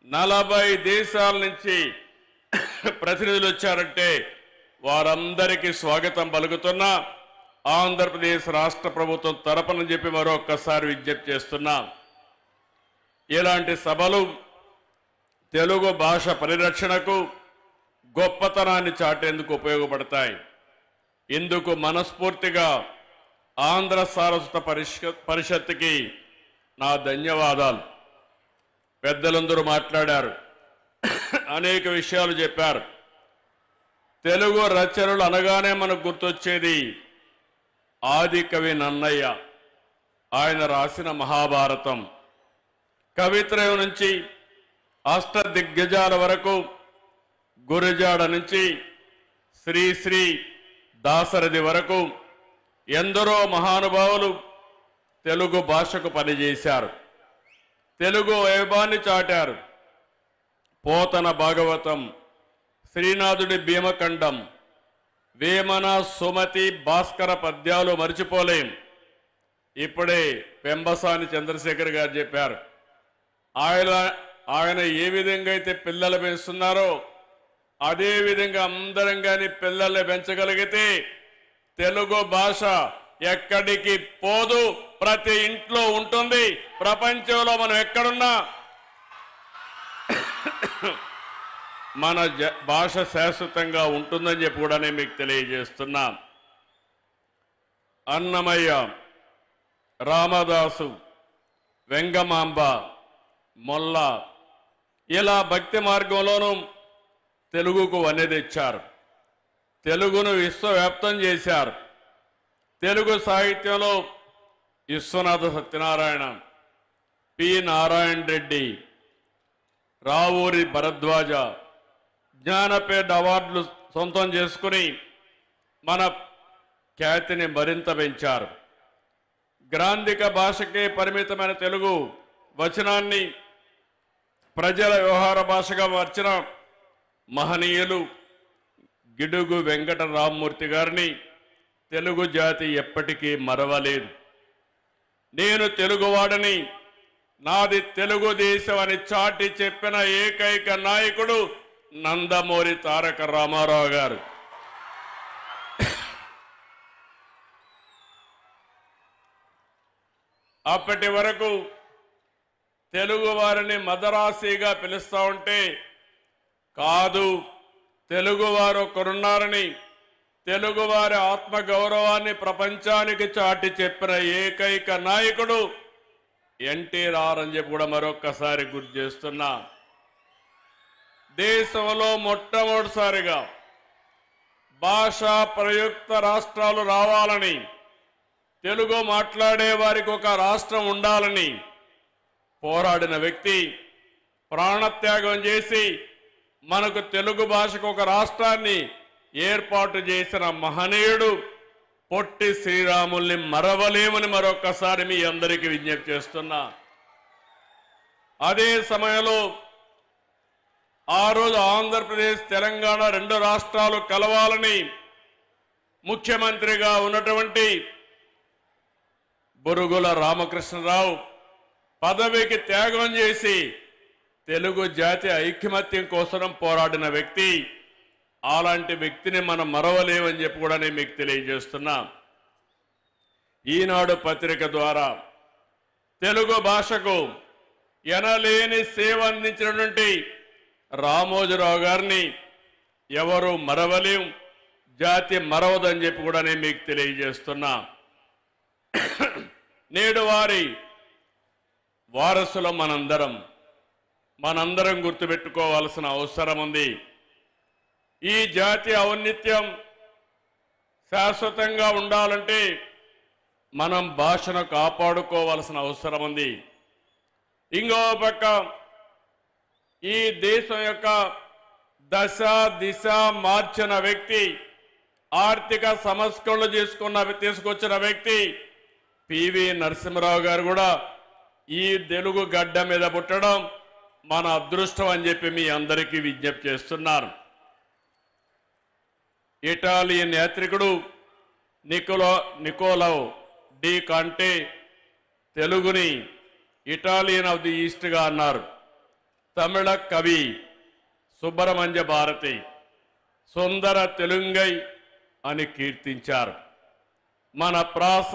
40 దేశాల నుంచి ప్రతినిధులు వచ్చారంటే వారందరికీ స్వాగతం పలుకుతున్నా. ఆంధ్రప్రదేశ్ రాష్ట్ర ప్రభుత్వం తరపున చెప్పి మరొక్కసారి విజ్ఞప్తి చేస్తున్నా. ఇలాంటి సభలు తెలుగు భాష పరిరక్షణకు గొప్పతనాన్ని చాటేందుకు ఉపయోగపడతాయి. ఇందుకు మనస్ఫూర్తిగా ఆంధ్ర సారస్వత పరిషత్తుకి నా ధన్యవాదాలు. పెద్దలందరూ మాట్లాడారు, అనేక విషయాలు చెప్పారు. తెలుగు రచనలు అనగానే మనకు గుర్తొచ్చేది ఆది కవి నన్నయ్య. ఆయన రాసిన మహాభారతం, కవిత్రయం నుంచి అష్టదిగ్గజాల వరకు, గురజాడ నుంచి శ్రీ దాశరథి వరకు ఎందరో మహానుభావులు తెలుగు భాషకు పనిచేశారు. తెలుగు వైభవాన్ని చాటారు. పోతన భాగవతం, శ్రీనాథుడి భీమఖండం, వేమన సుమతి భాస్కర పద్యాలు మర్చిపోలేం. ఇప్పుడే పెంబసాని చంద్రశేఖర్ గారు చెప్పారు, ఆయన ఏ విధంగా అయితే పిల్లలు పెంచుతున్నారో అదే విధంగా అందరం కానీ పిల్లల్ని పెంచగలిగితే తెలుగు భాష ఎక్కడికి పోదు, ప్రతి ఇంట్లో ఉంటుంది. ప్రపంచంలో మనం ఎక్కడున్నా మన భాష శాశ్వతంగా ఉంటుందని చెప్పి కూడా నేను మీకు తెలియజేస్తున్నా. అన్నమయ్య, రామదాసు, వెంగమాంబ, మొల్ల ఇలా భక్తి మార్గంలోనూ తెలుగుకు వన్నె తెచ్చారు. తెలుగును విశ్వవ్యాప్తం చేశారు. తెలుగు సాహిత్యంలో విశ్వనాథ సత్యనారాయణ, పి నారాయణ రెడ్డి, రావూరి భరద్వాజ జ్ఞానపీఠ అవార్డులు సొంతం చేసుకుని మన ఖ్యాతిని మరింత పెంచారు. గ్రాంధిక భాషకే పరిమితమైన తెలుగు వచనాన్ని ప్రజల వ్యవహార భాషగా మార్చిన మహనీయులు గిడుగు వెంకట రామ్మూర్తి గారిని తెలుగు జాతి ఎప్పటికీ మరవలేదు. నేను తెలుగువాడని, నాది తెలుగుదేశం అని చాటి చెప్పిన ఏకైక నాయకుడు నందమూరి తారక రామారావు గారు. అప్పటి వరకు తెలుగు వారిని మదరాసీగా పిలుస్తూ ఉంటే, కాదు, తెలుగువారు ఒకరున్నారని, తెలుగువారి ఆత్మగౌరవాన్ని ప్రపంచానికి చాటి చెప్పిన ఏకైక నాయకుడు ఎన్టీఆర్ అని చెప్పి కూడా మరొక్కసారి గుర్తు చేస్తున్నా. దేశంలో మొట్టమొదటిసారిగా భాషా ప్రయుక్త రాష్ట్రాలు రావాలని, తెలుగు మాట్లాడే వారికి ఒక రాష్ట్రం ఉండాలని పోరాడిన వ్యక్తి, ప్రాణత్యాగం చేసి మనకు తెలుగు భాషకు ఒక రాష్ట్రాన్ని ఏర్పాటు చేసిన మహనీయుడు పొట్టి శ్రీరాముల్ని మరవలేమని మరొక్కసారి మీ అందరికీ విజ్ఞప్తి చేస్తున్నా. అదే సమయంలో ఆ రోజు ఆంధ్రప్రదేశ్, తెలంగాణ రెండు రాష్ట్రాలు కలవాలని ముఖ్యమంత్రిగా ఉన్నటువంటి బురుగుల రామకృష్ణరావు పదవికి త్యాగం చేసి తెలుగు జాతి ఐకమత్యం కోసం పోరాడిన వ్యక్తి. అలాంటి వ్యక్తిని మనం మరవలేమని చెప్పి కూడా నేను మీకు తెలియజేస్తున్నా. ఈనాడు పత్రిక ద్వారా తెలుగు భాషకు ఎనలేని సేవ అందించినటువంటి రామోజీరావు గారిని ఎవరు మరవలేం, జాతి మరవదని చెప్పి కూడా నేను మీకు తెలియజేస్తున్నా. నేడు వారి వారసులం మనందరం గుర్తుపెట్టుకోవాల్సిన అవసరం ఉంది. ఈ జాతి ఔన్నత్యం శాశ్వతంగా ఉండాలంటే మనం భాషను కాపాడుకోవాల్సిన అవసరం ఉంది. ఇంకో పక్క ఈ దేశం యొక్క దశ దిశ మార్చిన వ్యక్తి, ఆర్థిక సంస్కరణలు తీసుకొచ్చిన వ్యక్తి పివి నరసింహారావు గారు కూడా ఈ తెలుగు గడ్డ మీద పుట్టడం మన అదృష్టం అని చెప్పి మీ అందరికీ విజ్ఞప్తి చేస్తున్నారు. ఇటాలియన్ యాత్రికుడు నికోలో డి కాంటే తెలుగుని ఇటాలియన్ ఆఫ్ ది ఈస్ట్గా అన్నారు. తమిళ కవి సుబ్రహ్మణ్య భారతి సుందర తెలుంగై అని కీర్తించారు. మన ప్రాస